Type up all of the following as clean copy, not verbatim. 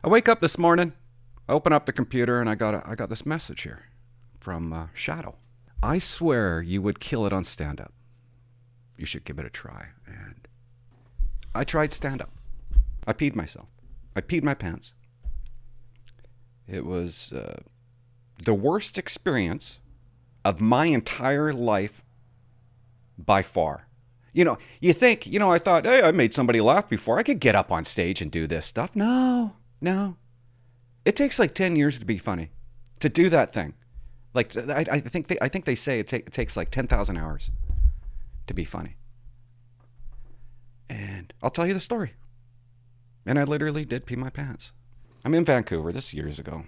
I wake up this morning, I open up the computer, and I got this message here from Shadow. I swear you would kill it on stand-up. You should give it a try. And I tried stand-up. I peed myself. I peed my pants. It was the worst experience of my entire life by far. You think, I thought, hey, I made somebody laugh before. I could get up on stage and do this stuff. No. It takes like 10 years to be funny, to do that thing. Like, I think they say it takes like 10,000 hours to be funny. And I'll tell you the story. And I literally did pee my pants. I'm in Vancouver. This is years ago.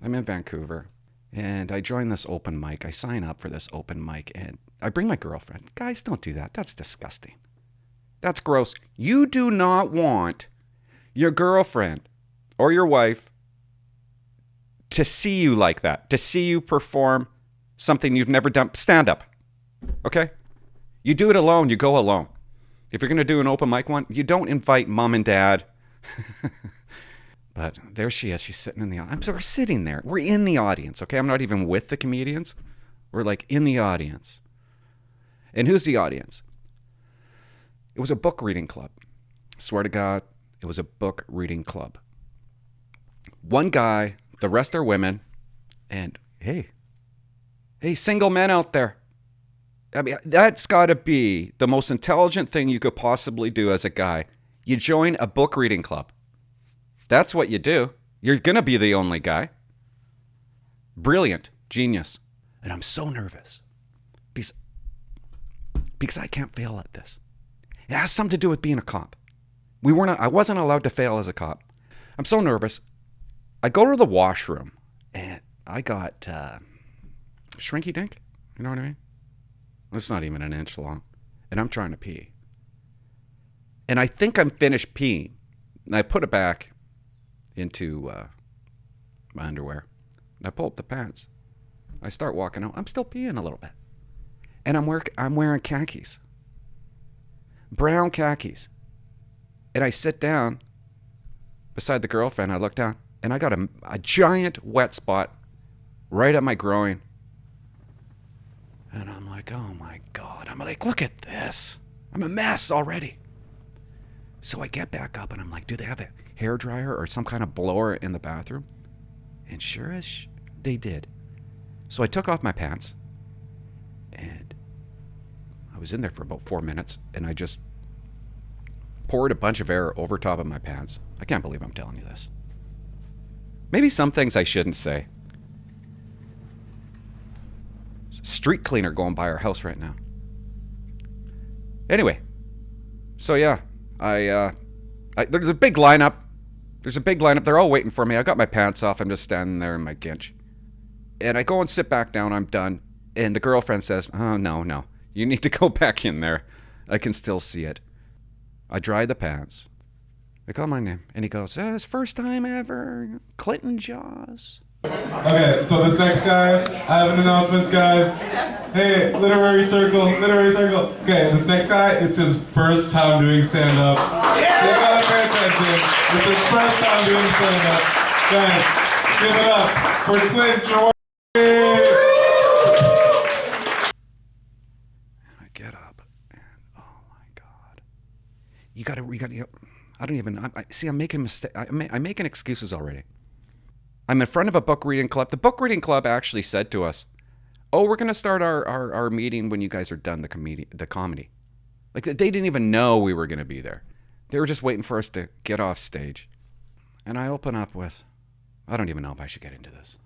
I'm in Vancouver. And I join this open mic. I sign up for this open mic. And I bring my girlfriend. Guys, don't do that. That's disgusting. That's gross. You do not want your girlfriend or your wife to see you like that. To see you perform something you've never done. Stand up. Okay? You do it alone. You go alone. If you're going to do an open mic one, you don't invite mom and dad. But there she is. She's sitting in the audience. We're sitting there. We're in the audience, okay? I'm not even with the comedians. We're like in the audience. And who's the audience? It was a book reading club. Swear to God, it was a book reading club. One guy, the rest are women, and hey, single men out there. I mean, that's got to be the most intelligent thing you could possibly do as a guy. You join a book reading club. That's what you do. You're going to be the only guy. Brilliant. Genius. And I'm so nervous because I can't fail at this. It has something to do with being a cop. I wasn't allowed to fail as a cop. I'm so nervous. I go to the washroom and I got shrinky dink. You know what I mean? It's not even an inch long. And I'm trying to pee. And I think I'm finished peeing. And I put it back into my underwear. And I pull up the pants. I start walking out. I'm still peeing a little bit. And I'm wearing khakis. Brown khakis. And I sit down beside the girlfriend. I look down. And I got a giant wet spot right at my groin. And I'm like, oh my God. I'm like, look at this. I'm a mess already. So I get back up and I'm like, do they have a hair dryer or some kind of blower in the bathroom? And sure as they did. So I took off my pants and I was in there for about 4 minutes and I just poured a bunch of air over top of my pants. I can't believe I'm telling you this. Maybe some things I shouldn't say. Street cleaner going by our house right now. Anyway, so yeah, there's a big lineup. They're all waiting for me. I got my pants off. I'm just standing there in my ginch. And I go and sit back down. I'm done. And the girlfriend says, oh, no. You need to go back in there. I can still see it. I dry the pants. I call my name. And he goes, it's first time ever. Clinton Jaws. Okay, so this next guy, I have an announcement, guys. Hey, literary circle. Okay, this next guy, it's his first time doing stand-up. So you gotta pay attention. It's his first time doing stand-up. Guys, give it up for Clint George. I get up, and oh my God. You gotta, I don't even, I'm making mistakes. I'm making excuses already. I'm in front of a book reading club. The book reading club actually said to us, oh, we're going to start our meeting when you guys are done the comedy. Like, they didn't even know we were going to be there. They were just waiting for us to get off stage. And I open up with, I don't even know if I should get into this.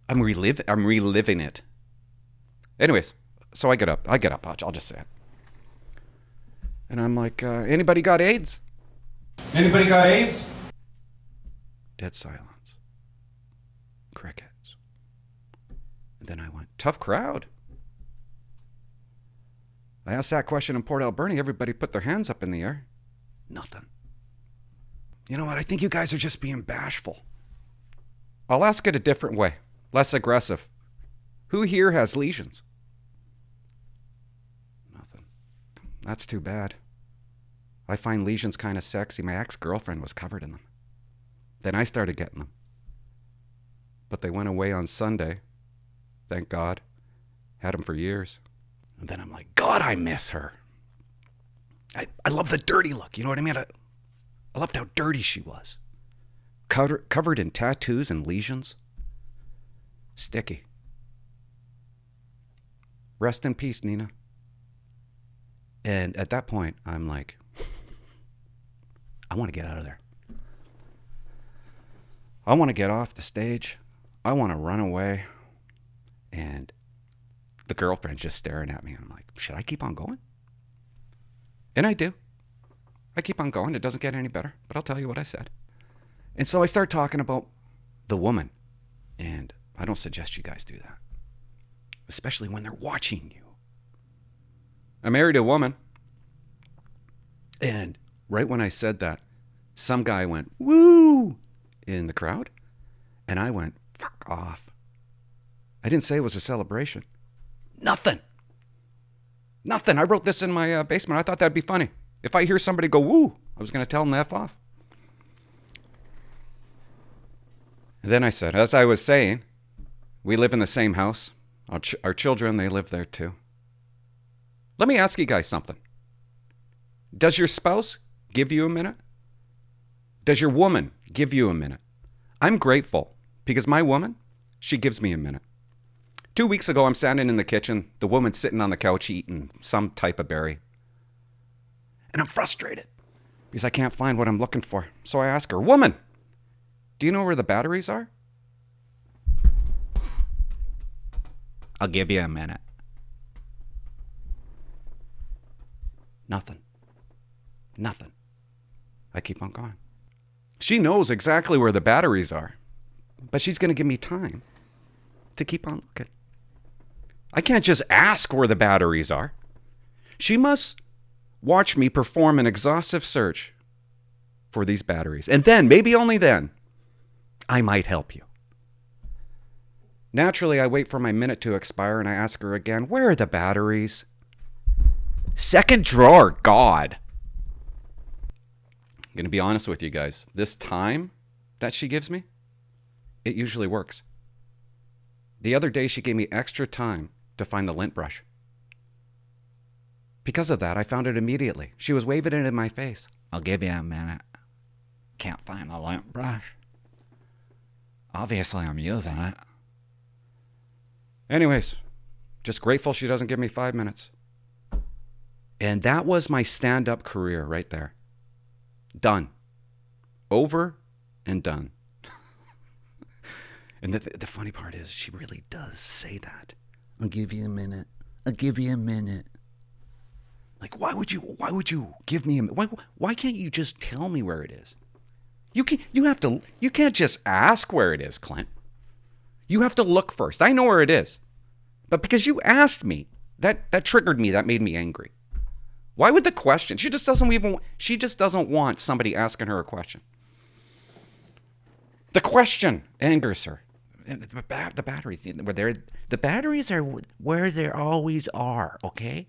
I'm reliving it. Anyways, so I get up. I'll just say it. And I'm like, anybody got AIDS? Anybody got AIDS? Dead silence. Crickets. And then I went, tough crowd. I asked that question in Port Alberni. Everybody put their hands up in the air. Nothing. You know what? I think you guys are just being bashful. I'll ask it a different way. Less aggressive. Who here has lesions? Nothing. That's too bad. I find lesions kind of sexy. My ex-girlfriend was covered in them. Then I started getting them. But they went away on Sunday. Thank God. Had them for years. And then I'm like, God, I miss her. I love the dirty look. You know what I mean? I loved how dirty she was. Covered in tattoos and lesions. Sticky. Rest in peace, Nina. And at that point, I'm like, I want to get out of there. I want to get off the stage. I want to run away. And the girlfriend's just staring at me. I'm like, should I keep on going? And I do. I keep on going. It doesn't get any better. But I'll tell you what I said. And so I start talking about the woman. And I don't suggest you guys do that. Especially when they're watching you. I married a woman. And right when I said that, some guy went, woo, in the crowd. And I went, fuck off. I didn't say it was a celebration. Nothing. I wrote this in my basement. I thought that'd be funny. If I hear somebody go, woo, I was going to tell them to F off. And then I said, as I was saying, we live in the same house. Our children, they live there too. Let me ask you guys something. Does your spouse give you a minute? Does your woman give you a minute? I'm grateful because my woman, she gives me a minute. 2 weeks ago, I'm standing in the kitchen. The woman's sitting on the couch eating some type of berry. And I'm frustrated because I can't find what I'm looking for. So I ask her, woman, do you know where the batteries are? I'll give you a minute. Nothing. I keep on going. She knows exactly where the batteries are, but she's going to give me time to keep on looking. I can't just ask where the batteries are. She must watch me perform an exhaustive search for these batteries. And then, maybe only then, I might help you. Naturally, I wait for my minute to expire and I ask her again, where are the batteries? Second drawer, God. I'm going to be honest with you guys. This time that she gives me, it usually works. The other day, she gave me extra time to find the lint brush. Because of that, I found it immediately. She was waving it in my face. I'll give you a minute. Can't find the lint brush. Obviously, I'm using it. Anyways, just grateful she doesn't give me 5 minutes. And that was my stand-up career right there. Done. Over and done. And the funny part is, she really does say that. I'll give you a minute. Like, why would you give me a minute? Why can't you just tell me where it is? You can't just ask where it is, Clint. You have to look first. I know where it is. But because you asked me, that triggered me, that made me angry. Why would the question? She just doesn't want somebody asking her a question. The question angers her. The batteries, the batteries are where they always are, okay?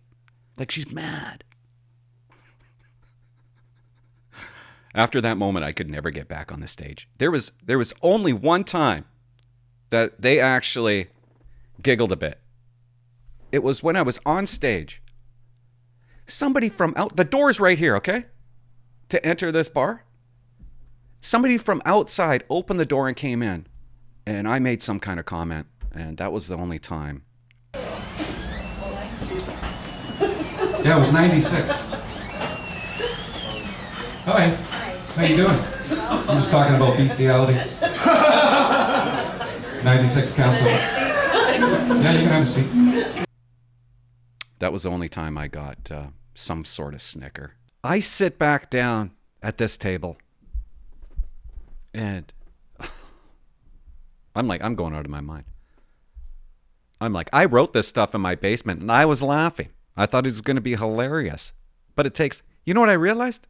Like she's mad. After that moment, I could never get back on the stage. There was only one time that they actually giggled a bit. It was when I was on stage. Somebody from the door's right here, okay? To enter this bar. Somebody from outside opened the door and came in. And I made some kind of comment. And that was the only time. Yeah, it was 96. Hi. How you doing? I'm just talking about bestiality. 96 council. Yeah, you can have a seat. That was the only time I got some sort of snicker. I sit back down at this table. And I'm like, I'm going out of my mind. I'm like, I wrote this stuff in my basement and I was laughing. I thought it was going to be hilarious. But it takes, you know what I realized?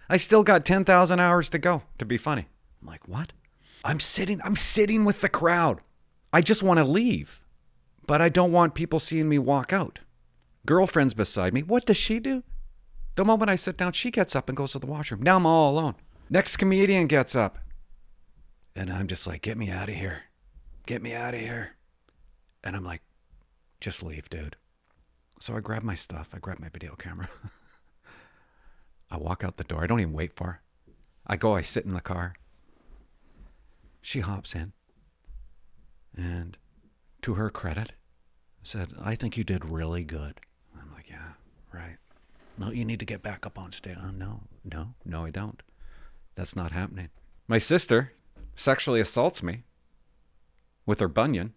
I still got 10,000 hours to go to be funny. I'm like, what? I'm sitting with the crowd. I just want to leave. But I don't want people seeing me walk out. Girlfriend's beside me. What does she do? The moment I sit down, she gets up and goes to the washroom. Now I'm all alone. Next comedian gets up. And I'm just like, get me out of here. Get me out of here. And I'm like, just leave, dude. So I grab my stuff. I grab my video camera. I walk out the door. I don't even wait for her. I sit in the car. She hops in. And to her credit, said, I think you did really good. I'm like, yeah, right. No, you need to get back up on stage. Oh, no, I don't. That's not happening. My sister sexually assaults me with her bunion.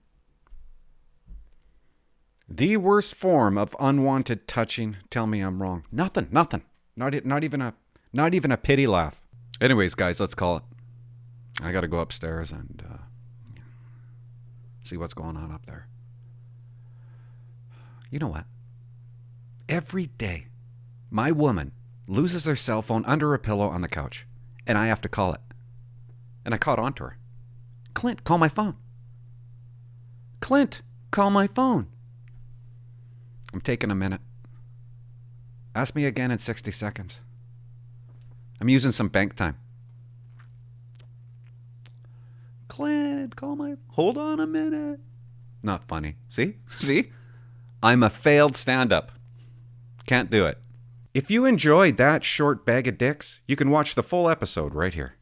The worst form of unwanted touching. Tell me I'm wrong. Nothing. Not even a pity laugh. Anyways, guys, let's call it. I got to go upstairs and see what's going on up there. You know what? Every day, my woman loses her cell phone under a pillow on the couch, and I have to call it. And I caught on to her. Clint, call my phone. Clint, call my phone. I'm taking a minute. Ask me again in 60 seconds. I'm using some bank time. Clint, call my... Hold on a minute. Not funny. See? I'm a failed stand-up. Can't do it. If you enjoyed that short bag of dicks, you can watch the full episode right here.